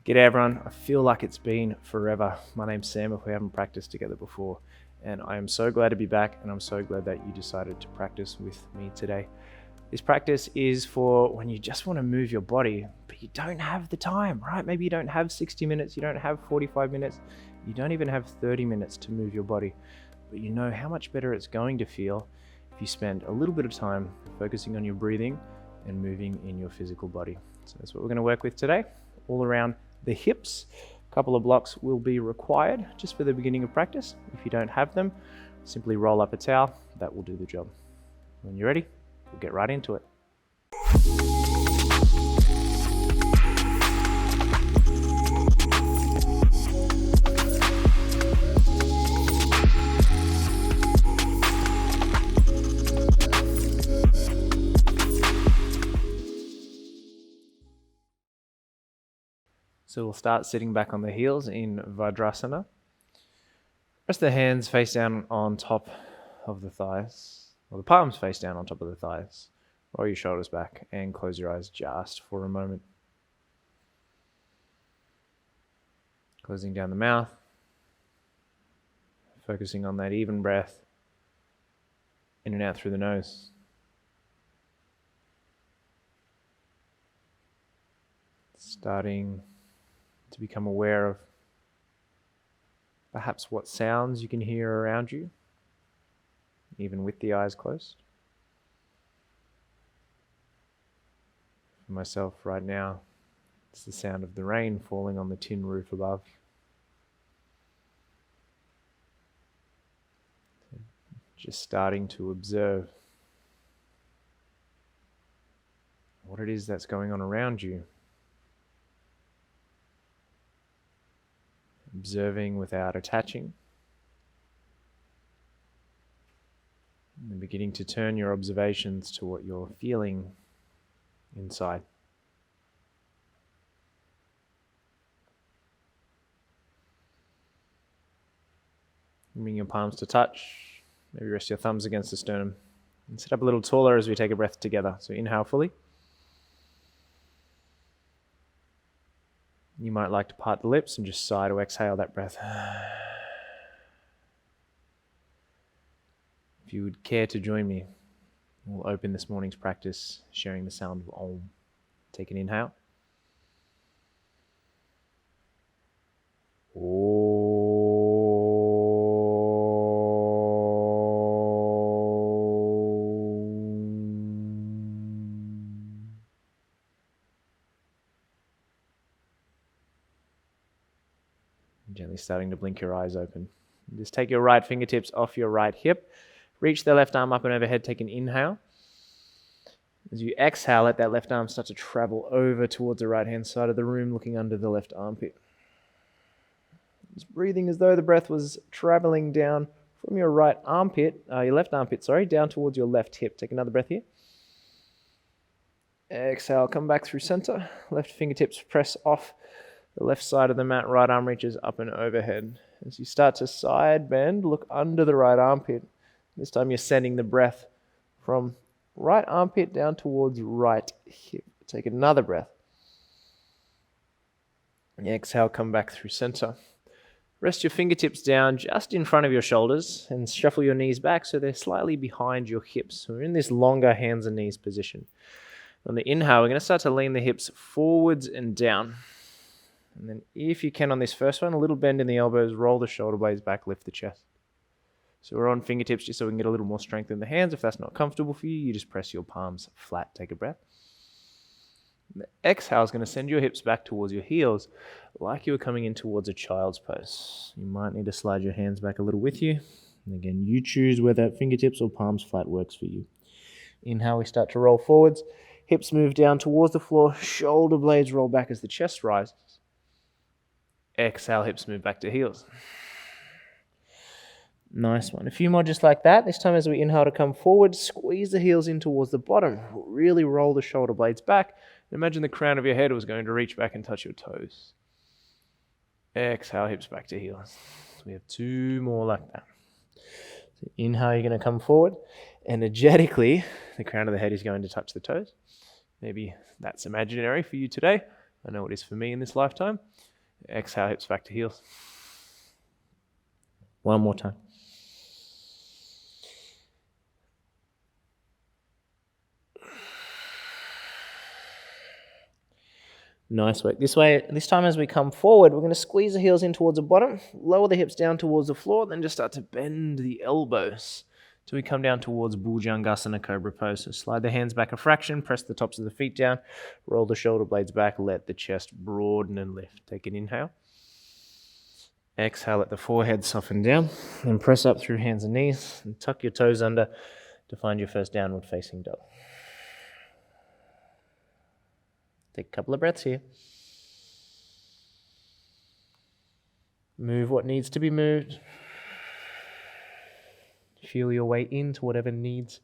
G'day everyone, I feel like it's been forever. My name's Sam if we haven't practiced together before, and I am so glad to be back, and I'm so glad that you decided to practice with me today. This practice is for when you just want to move your body, but you don't have the time, right? Maybe you don't have 60 minutes, you don't have 45 minutes, you don't even have 30 minutes to move your body, but you know how much better it's going to feel if you spend a little bit of time focusing on your breathing and moving in your physical body. So that's what we're going to work with today, all around the hips. A couple of blocks will be required just for the beginning of practice. If you don't have them, simply roll up a towel. That will do the job. When you're ready, we'll get right into it. So we'll start sitting back on the heels in Vajrasana. Rest the hands face down on top of the thighs, or the palms face down on top of the thighs. Roll your shoulders back and close your eyes just for a moment. Closing down the mouth, focusing on that even breath, in and out through the nose. Starting to become aware of perhaps what sounds you can hear around you, even with the eyes closed. For myself right now, it's the sound of the rain falling on the tin roof above. Just starting to observe what it is that's going on around you. Observing without attaching, and then beginning to turn your observations to what you're feeling inside. Bring your palms to touch, maybe rest your thumbs against the sternum, and sit up a little taller as we take a breath together. So inhale fully. You might like to part the lips and just sigh to exhale that breath. If you would care to join me, we'll open this morning's practice sharing the sound of Om. Take an inhale. Gently starting to blink your eyes open. Just take your right fingertips off your right hip. Reach the left arm up and overhead. Take an inhale. As you exhale, let that left arm start to travel over towards the right-hand side of the room, looking under the left armpit. Just breathing as though the breath was traveling down from your right armpit, your left armpit, down towards your left hip. Take another breath here. Exhale, come back through center. Left fingertips press off the left side of the mat, right arm reaches up and overhead. As you start to side bend, look under the right armpit. This time you're sending the breath from right armpit down towards right hip. Take another breath. Exhale, come back through center. Rest your fingertips down just in front of your shoulders and shuffle your knees back so they're slightly behind your hips. So we're in this longer hands and knees position. On the inhale, we're going to start to lean the hips forwards and down. And then if you can on this first one, a little bend in the elbows, roll the shoulder blades back, lift the chest. So we're on fingertips just so we can get a little more strength in the hands. If that's not comfortable for you, you just press your palms flat. Take a breath. The exhale is going to send your hips back towards your heels like you were coming in towards a child's pose. You might need to slide your hands back a little with you. And again, you choose whether fingertips or palms flat works for you. Inhale, we start to roll forwards. Hips move down towards the floor. Shoulder blades roll back as the chest rises. Exhale, hips move back to heels. Nice one. A few more just like that. This time as we inhale to come forward, squeeze the heels in towards the bottom. Really roll the shoulder blades back. Imagine the crown of your head was going to reach back and touch your toes. Exhale, hips back to heels. So we have two more like that. So inhale, you're going to come forward. Energetically, the crown of the head is going to touch the toes. Maybe that's imaginary for you today. I know it is for me in this lifetime. Exhale, hips back to heels. One more time. Nice work. This time as we come forward, we're going to squeeze the heels in towards the bottom, lower the hips down towards the floor, then just start to bend the elbows till we come down towards Bhujangasana Cobra Pose. So slide the hands back a fraction, press the tops of the feet down, roll the shoulder blades back, let the chest broaden and lift. Take an inhale. Exhale, let the forehead soften down, and press up through hands and knees, and tuck your toes under to find your first downward facing dog. Take a couple of breaths here. Move what needs to be moved. Feel your way into whatever needs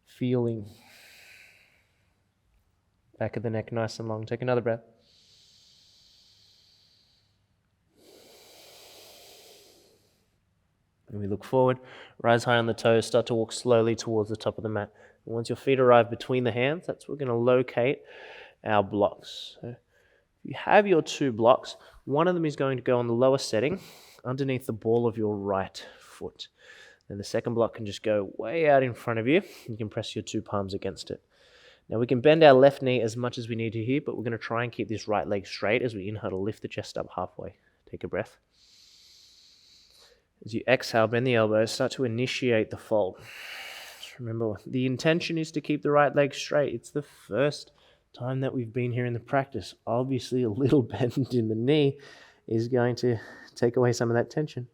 feeling. Back of the neck nice and long. Take another breath. And we look forward, rise high on the toes, start to walk slowly towards the top of the mat. And once your feet arrive between the hands, that's where we're going to locate our blocks. So if you have your two blocks, one of them is going to go on the lower setting underneath the ball of your right foot. And the second block can just go way out in front of you. You can press your two palms against it. Now we can bend our left knee as much as we need to here, but we're going to try and keep this right leg straight as we inhale to lift the chest up halfway. Take a breath. As you exhale, bend the elbows, start to initiate the fold. Just remember, the intention is to keep the right leg straight. It's the first time that we've been here in the practice. Obviously, a little bend in the knee is going to take away some of that tension.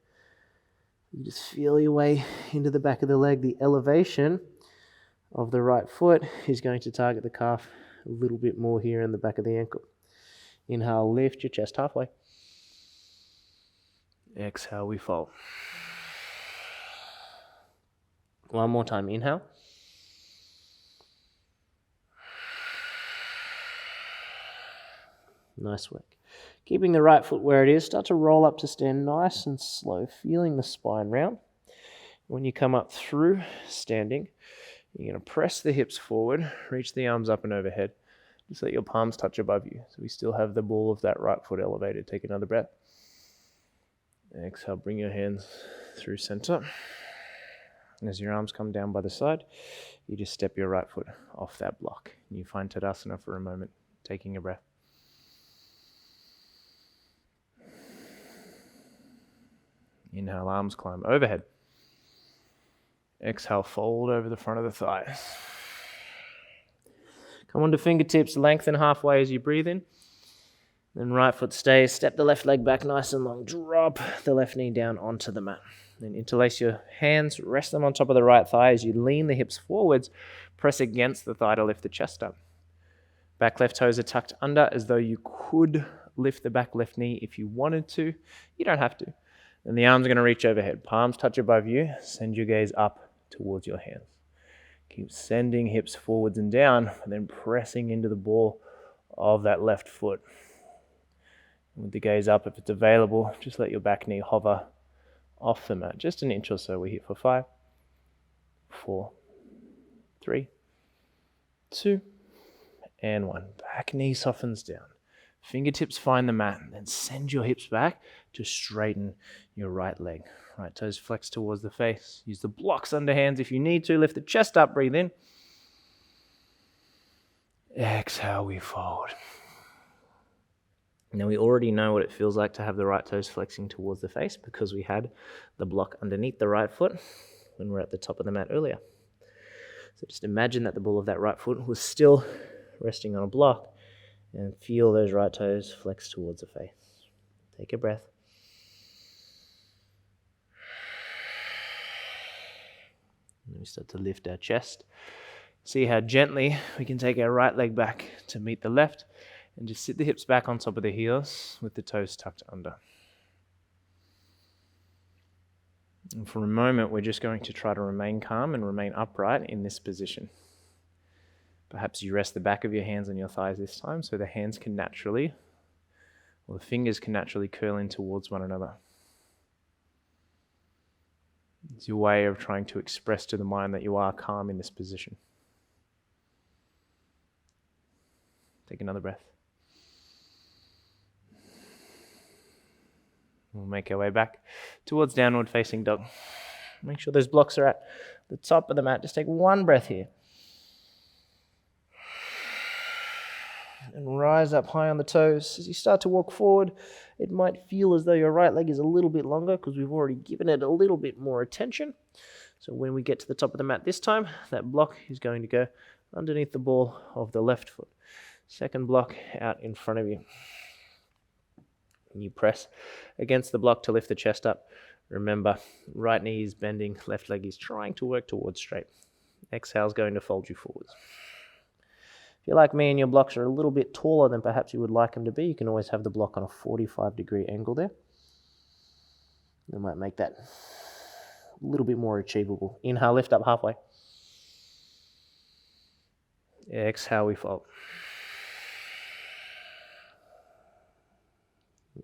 You just feel your way into the back of the leg. The elevation of the right foot is going to target the calf a little bit more here in the back of the ankle. Inhale, lift your chest halfway. Exhale, we fold. One more time, inhale. Nice work. Keeping the right foot where it is, start to roll up to stand nice and slow, feeling the spine round. When you come up through standing, you're going to press the hips forward, reach the arms up and overhead. Just let your palms touch above you. So we still have the ball of that right foot elevated. Take another breath. Exhale, bring your hands through center. And as your arms come down by the side, you just step your right foot off that block. And you find Tadasana for a moment, taking a breath. Inhale, arms climb overhead. Exhale, fold over the front of the thighs. Come onto fingertips, lengthen halfway as you breathe in. Then right foot stays, step the left leg back nice and long. Drop the left knee down onto the mat. Then interlace your hands, rest them on top of the right thigh as you lean the hips forwards. Press against the thigh to lift the chest up. Back left toes are tucked under as though you could lift the back left knee if you wanted to. You don't have to. And the arms are going to reach overhead. Palms touch above you. Send your gaze up towards your hands. Keep sending hips forwards and down, and then pressing into the ball of that left foot. With the gaze up, if it's available, just let your back knee hover off the mat. Just an inch or so. We're here for 5, 4, 3, 2, and 1. Back knee softens down. Fingertips find the mat, and then send your hips back to straighten your right leg. Right toes flex towards the face. Use the blocks under hands if you need to. Lift the chest up, breathe in. Exhale, we fold. Now we already know what it feels like to have the right toes flexing towards the face because we had the block underneath the right foot when we were at the top of the mat earlier. So just imagine that the ball of that right foot was still resting on a block and feel those right toes flex towards the face. Take a breath. And we start to lift our chest. See how gently we can take our right leg back to meet the left and just sit the hips back on top of the heels with the toes tucked under. And for a moment, we're just going to try to remain calm and remain upright in this position. Perhaps you rest the back of your hands on your thighs this time so the hands can naturally, or the fingers can naturally curl in towards one another. It's your way of trying to express to the mind that you are calm in this position. Take another breath. We'll make our way back towards downward facing dog. Make sure those blocks are at the top of the mat. Just take one breath here. And rise up high on the toes. As you start to walk forward, it might feel as though your right leg is a little bit longer because we've already given it a little bit more attention. So when we get to the top of the mat this time, that block is going to go underneath the ball of the left foot. Second block out in front of you. You press against the block to lift the chest up. Remember, right knee is bending, left leg is trying to work towards straight. Exhale is going to fold you forwards. If you're like me and your blocks are a little bit taller than perhaps you would like them to be, you can always have the block on a 45-degree angle there. That might make that a little bit more achievable. Inhale, lift up halfway. Exhale, we fold.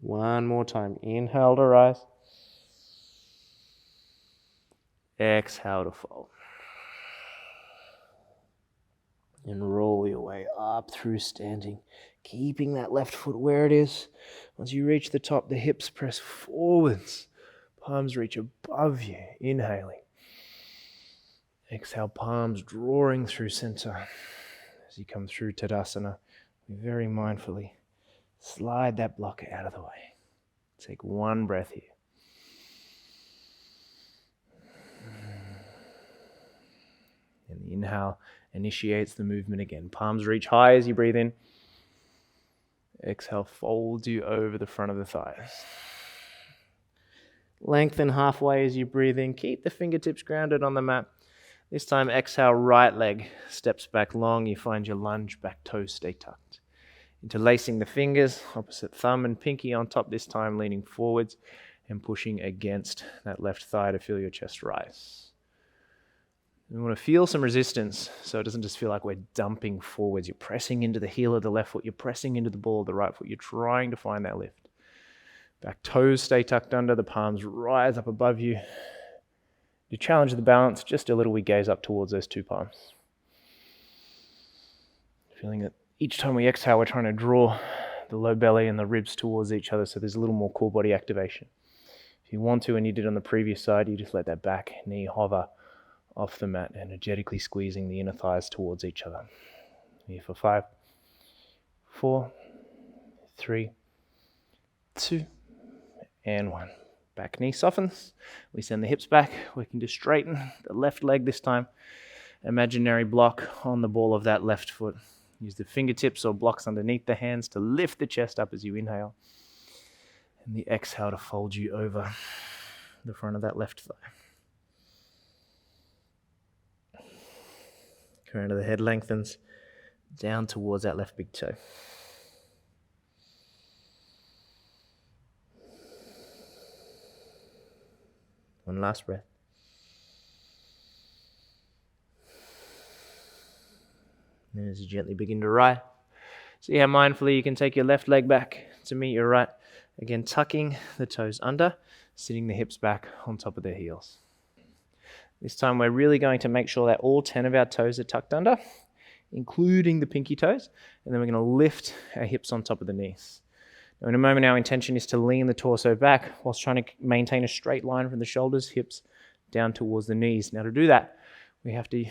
One more time. Inhale to rise. Exhale to fold. And roll your way up through standing, keeping that left foot where it is. Once you reach the top, the hips press forwards. Palms reach above you. Inhaling. Exhale, palms drawing through center. As you come through Tadasana, we very mindfully slide that block out of the way. Take one breath here. And the inhale initiates the movement again. Palms reach high as you breathe in. Exhale, folds you over the front of the thighs. Lengthen halfway as you breathe in. Keep the fingertips grounded on the mat. This time, exhale, right leg steps back long. You find your lunge, back toes stay tucked. Interlacing the fingers, opposite thumb and pinky on top this time, leaning forwards and pushing against that left thigh to feel your chest rise. We want to feel some resistance so it doesn't just feel like we're dumping forwards. You're pressing into the heel of the left foot. You're pressing into the ball of the right foot. You're trying to find that lift. Back toes stay tucked under. The palms rise up above you. You challenge the balance just a little. We gaze up towards those two palms. Feeling that each time we exhale, we're trying to draw the low belly and the ribs towards each other so there's a little more core body activation. If you want to, and you did on the previous side, you just let that back knee hover off the mat, energetically squeezing the inner thighs towards each other. Here for 5, 4, 3, 2, and 1. Back knee softens. We send the hips back. We can just straighten the left leg this time. Imaginary block on the ball of that left foot. Use the fingertips or blocks underneath the hands to lift the chest up as you inhale. And the exhale to fold you over the front of that left thigh. Crown of the head lengthens down towards that left big toe. One last breath. And as you gently begin to rise, see how mindfully you can take your left leg back to meet your right. Again, tucking the toes under, sitting the hips back on top of their heels. This time we're really going to make sure that all 10 of our toes are tucked under, including the pinky toes, and then we're going to lift our hips on top of the knees. Now in a moment, our intention is to lean the torso back whilst trying to maintain a straight line from the shoulders, hips down towards the knees. Now to do that, we have to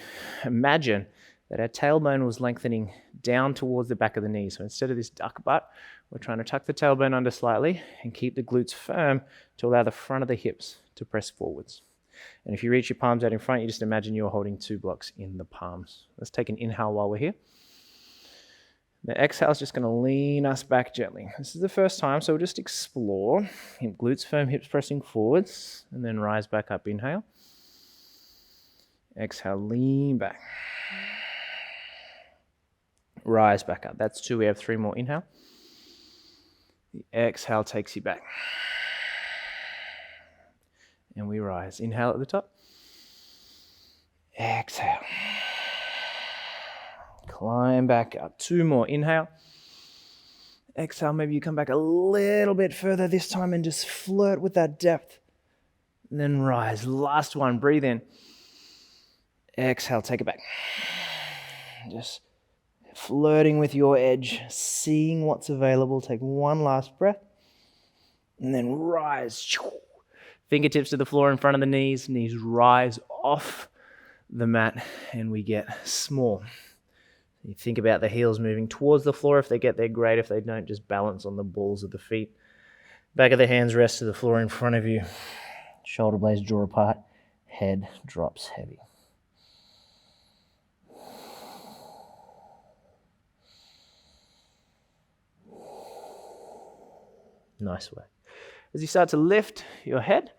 imagine that our tailbone was lengthening down towards the back of the knee. So instead of this duck butt, we're trying to tuck the tailbone under slightly and keep the glutes firm to allow the front of the hips to press forwards. And if you reach your palms out in front, you just imagine you're holding 2 blocks in the palms. Let's take an inhale while we're here. The exhale is just going to lean us back gently. This is the first time, so we'll just explore. Glutes firm, hips pressing forwards, and then rise back up. Inhale. Exhale, lean back. Rise back up. That's 2. We have 3 more. Inhale. The exhale takes you back. And we rise. Inhale at the top. Exhale. Climb back up. 2 more. Inhale. Exhale. Maybe you come back a little bit further this time and just flirt with that depth. And then rise. Last one. Breathe in. Exhale. Take it back. Just flirting with your edge. Seeing what's available. Take one last breath. And then rise. Fingertips to the floor in front of the knees. Knees rise off the mat, and we get small. You think about the heels moving towards the floor. If they get there, great. If they don't, just balance on the balls of the feet. Back of the hands rest to the floor in front of you. Shoulder blades draw apart. Head drops heavy. Nice way. As you start to lift your head,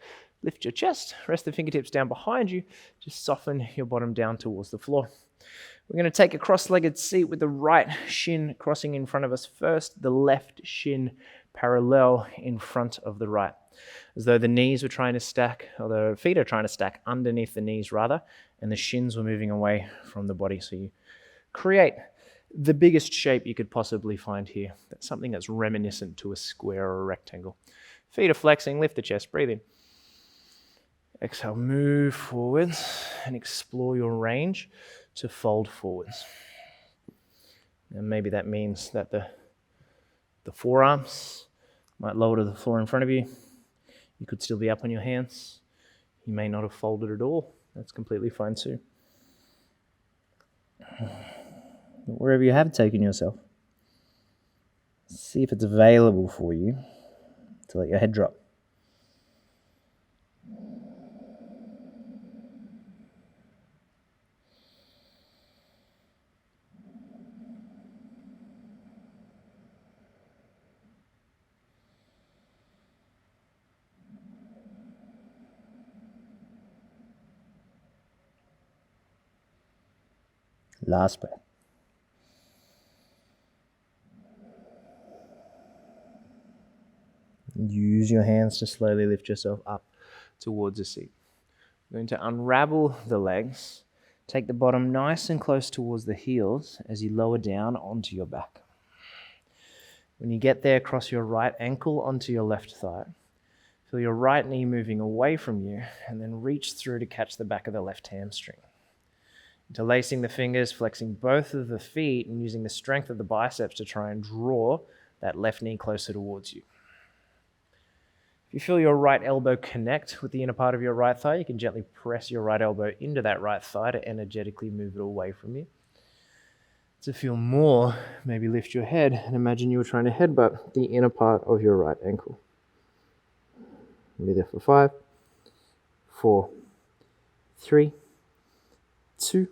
lift your chest, rest the fingertips down behind you, just soften your bottom down towards the floor. We're going to take a cross-legged seat with the right shin crossing in front of us first, the left shin parallel in front of the right, as though the knees were trying to stack, or the feet are trying to stack underneath the knees rather, and the shins were moving away from the body. So you create the biggest shape you could possibly find here. That's something that's reminiscent to a square or a rectangle. Feet are flexing, lift the chest, breathe in. Exhale, move forwards and explore your range to fold forwards. And maybe that means that the forearms might lower to the floor in front of you. You could still be up on your hands. You may not have folded at all. That's completely fine too. But wherever you have taken yourself, see if it's available for you to let your head drop. Last breath. Use your hands to slowly lift yourself up towards the seat. You're going to unravel the legs. Take the bottom nice and close towards the heels as you lower down onto your back. When you get there, cross your right ankle onto your left thigh. Feel your right knee moving away from you, and then reach through to catch the back of the left hamstring. Interlacing the fingers, flexing both of the feet, and using the strength of the biceps to try and draw that left knee closer towards you. If you feel your right elbow connect with the inner part of your right thigh, you can gently press your right elbow into that right thigh to energetically move it away from you. To feel more, maybe lift your head and imagine you were trying to headbutt the inner part of your right ankle. Be there for 5, 4, 3, 2,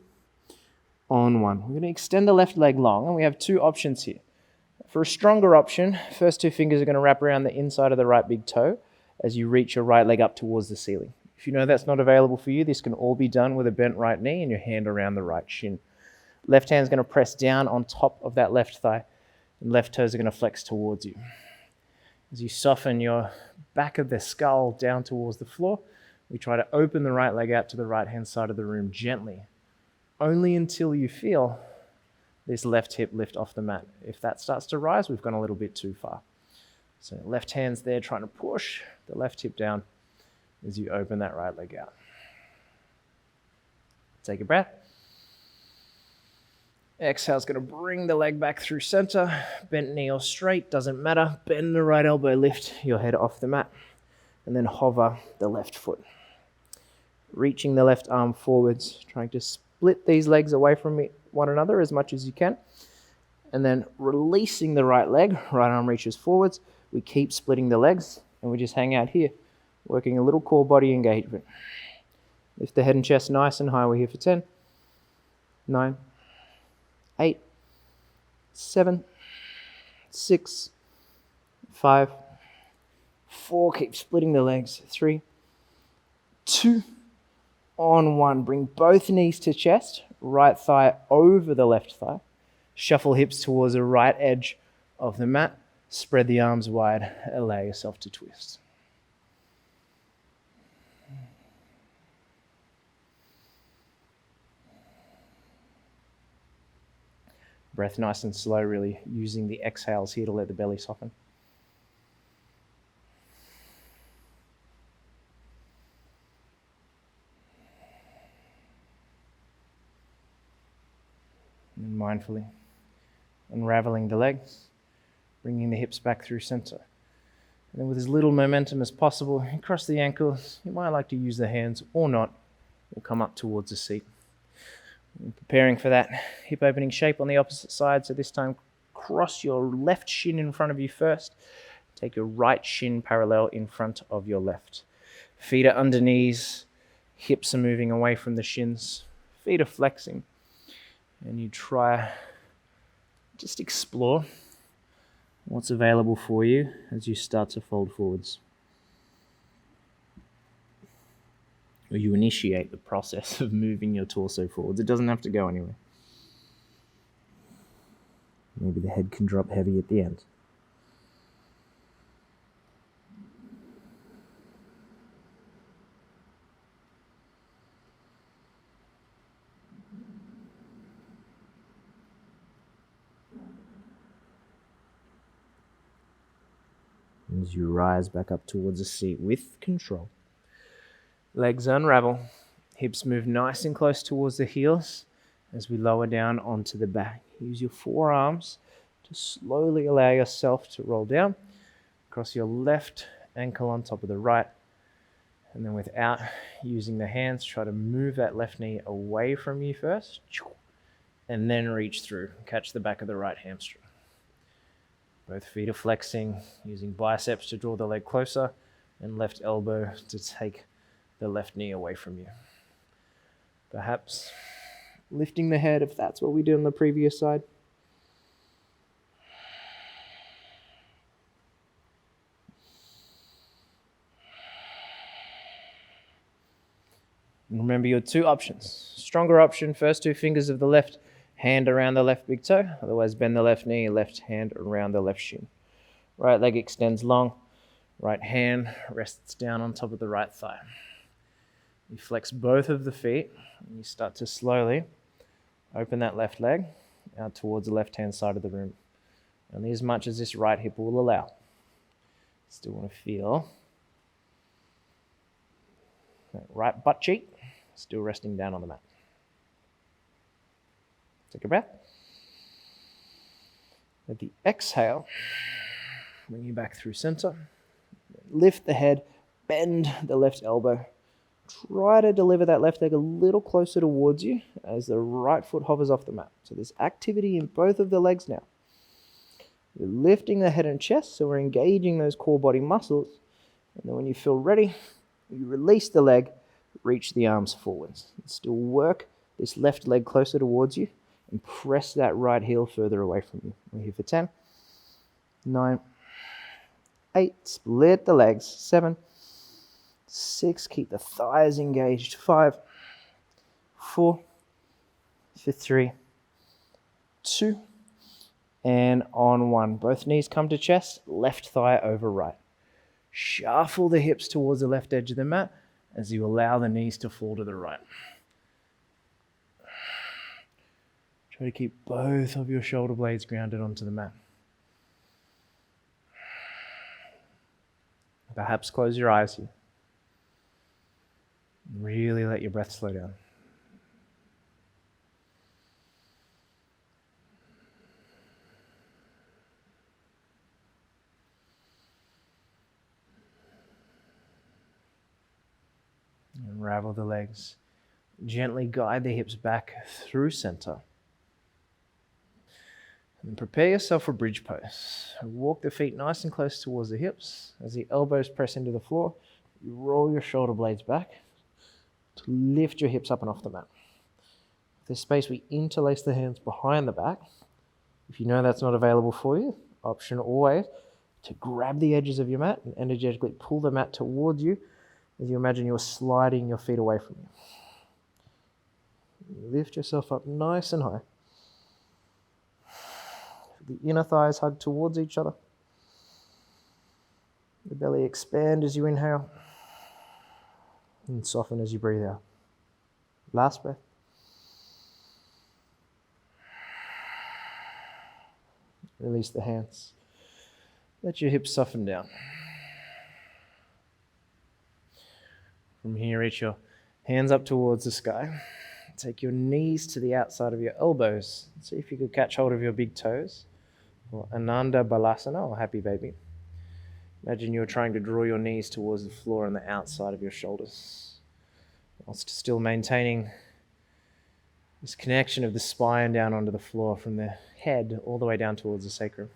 on 1. We're going to extend the left leg long, and we have 2 options here. For a stronger option, first 2 fingers are going to wrap around the inside of the right big toe as you reach your right leg up towards the ceiling. If you know that's not available for you, this can all be done with a bent right knee and your hand around the right shin. Left hand's going to press down on top of that left thigh, and left toes are going to flex towards you. As you soften your back of the skull down towards the floor, we try to open the right leg out to the right-hand side of the room gently, only until you feel this left hip lift off the mat. If that starts to rise, we've gone a little bit too far. So left hand's there trying to push the left hip down as you open that right leg out. Take a breath. Exhale's going to bring the leg back through center. Bent knee or straight, doesn't matter. Bend the right elbow, lift your head off the mat. And then hover the left foot. Reaching the left arm forwards, trying to split these legs away from one another as much as you can. And then releasing the right leg, right arm reaches forwards. We keep splitting the legs and we just hang out here, working a little core body engagement. Lift the head and chest nice and high. We're here for 10, 9, 8, 7, 6, 5, 4. Keep splitting the legs. 3, 2, on 1. Bring both knees to chest, right thigh over the left thigh. Shuffle hips towards the right edge of the mat. Spread the arms wide. Allow yourself to twist. Breath nice and slow, really using the exhales here to let the belly soften. And mindfully unraveling the legs, bringing the hips back through center. And then with as little momentum as possible, across the ankles. You might like to use the hands or not. We'll come up towards the seat. And preparing for that hip opening shape on the opposite side. So this time, cross your left shin in front of you first. Take your right shin parallel in front of your left. Feet are under knees. Hips are moving away from the shins. Feet are flexing. And you try, just explore what's available for you as you start to fold forwards. Or you initiate the process of moving your torso forwards. It doesn't have to go anywhere. Maybe the head can drop heavy at the end. As you rise back up towards the seat with control. Legs unravel. Hips move nice and close towards the heels as we lower down onto the back. Use your forearms to slowly allow yourself to roll down. Cross your left ankle on top of the right. And then without using the hands, try to move that left knee away from you first. And then reach through. Catch the back of the right hamstring. Both feet are flexing, using biceps to draw the leg closer and left elbow to take the left knee away from you. Perhaps lifting the head if that's what we did on the previous side. And remember your two options. Stronger option, first two fingers of the left hand around the left big toe, otherwise bend the left knee, left hand around the left shin. Right leg extends long, right hand rests down on top of the right thigh. You flex both of the feet, and you start to slowly open that left leg out towards the left-hand side of the room. Only as much as this right hip will allow. Still want to feel that right butt cheek still resting down on the mat. Take a breath. At the exhale, bring you back through center. Lift the head, bend the left elbow. Try to deliver that left leg a little closer towards you as the right foot hovers off the mat. So there's activity in both of the legs now. We're lifting the head and chest, so we're engaging those core body muscles. And then when you feel ready, you release the leg, reach the arms forwards. Still work this left leg closer towards you and press that right heel further away from you. We're here for 10, 9, 8, split the legs, 7, 6, keep the thighs engaged, 5, 4, 3, 2, and on 1. Both knees come to chest, left thigh over right. Shuffle the hips towards the left edge of the mat as you allow the knees to fall to the right. Try to keep both of your shoulder blades grounded onto the mat. Perhaps close your eyes here. Really let your breath slow down. Unravel the legs. Gently guide the hips back through center. And prepare yourself for bridge pose. Walk the feet nice and close towards the hips. As the elbows press into the floor, you roll your shoulder blades back to lift your hips up and off the mat. If there's space, we interlace the hands behind the back. If you know that's not available for you, option always to grab the edges of your mat and energetically pull the mat towards you as you imagine you're sliding your feet away from you. Lift yourself up nice and high. The inner thighs hug towards each other. The belly expand as you inhale and soften as you breathe out. Last breath. Release the hands. Let your hips soften down. From here, reach your hands up towards the sky. Take your knees to the outside of your elbows. See if you could catch hold of your big toes. Or Ananda Balasana, or Happy Baby. Imagine you're trying to draw your knees towards the floor on the outside of your shoulders, whilst still maintaining this connection of the spine down onto the floor from the head all the way down towards the sacrum.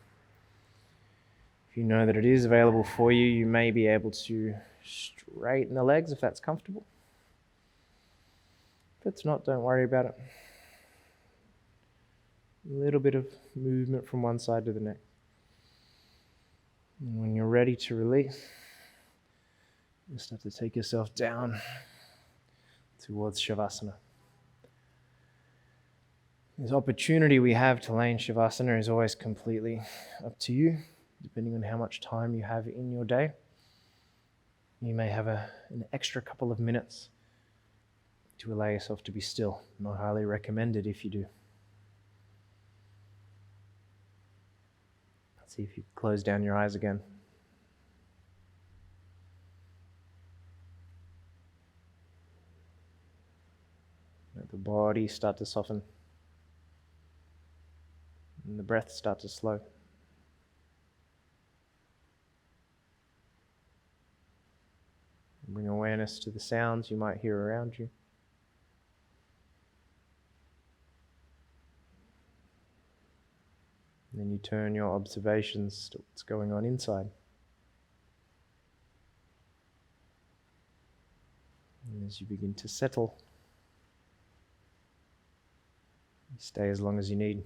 If you know that it is available for you, you may be able to straighten the legs if that's comfortable. If it's not, don't worry about it. A little bit of movement from one side to the next. And when you're ready to release, you just have to take yourself down towards Shavasana. This opportunity we have to lay in Shavasana is always completely up to you, depending on how much time you have in your day. You may have an extra couple of minutes to allow yourself to be still. Not highly recommended if you do. Let's see if you close down your eyes again. Let the body start to soften. And the breath start to slow. Bring awareness to the sounds you might hear around you. And then you turn your observations to what's going on inside. And as you begin to settle, you stay as long as you need.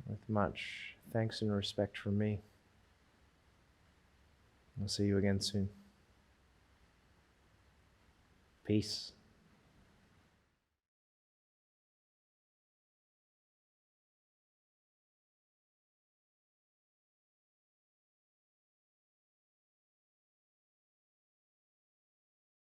With much thanks and respect from me. I'll see you again soon. Peace.